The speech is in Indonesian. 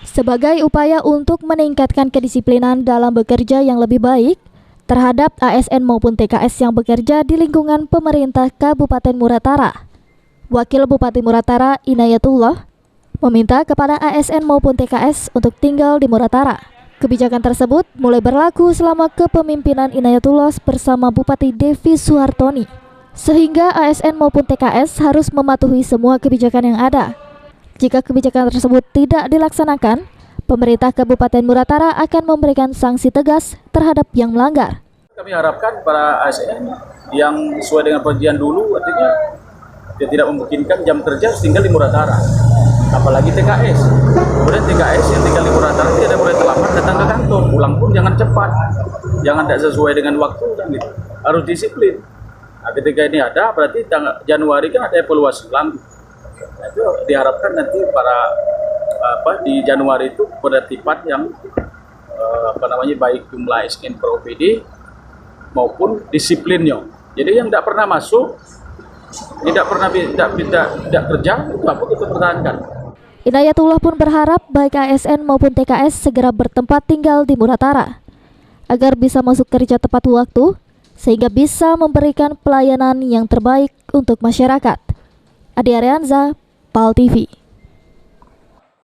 Sebagai upaya untuk meningkatkan kedisiplinan dalam bekerja yang lebih baik terhadap ASN maupun TKS yang bekerja di lingkungan pemerintah Kabupaten Muratara, Wakil Bupati Muratara Inayatullah meminta kepada ASN maupun TKS untuk tinggal di Muratara. Kebijakan tersebut mulai berlaku selama kepemimpinan Inayatullah bersama Bupati Devi Suhartoni, sehingga ASN maupun TKS harus mematuhi semua kebijakan yang ada. Jika kebijakan tersebut tidak dilaksanakan, pemerintah Kabupaten Muratara akan memberikan sanksi tegas terhadap yang melanggar. Kami harapkan para ASN yang sesuai dengan perjanjian dulu, artinya dia tidak memungkinkan jam kerja harus tinggal di Muratara. Apalagi TKS. Kemudian TKS yang tinggal di Muratara tidak boleh terlambat datang ke kantor. Pulang pun jangan cepat, jangan tidak sesuai dengan waktu, kan gitu. Harus disiplin. Nah, ketika ini ada, berarti Januari kan ada evaluasi ulang. Nah, itu diharapkan nanti di Januari itu penertiban yang baik jumlah ASN per OPD maupun disiplinnya. Jadi yang tidak pernah masuk, tidak kerja, itu apa kita pertahankan. Inayatullah pun berharap baik ASN maupun TKS segera bertempat tinggal di Muratara agar bisa masuk kerja tepat waktu sehingga bisa memberikan pelayanan yang terbaik untuk masyarakat. Adi Arianza, PAL TV.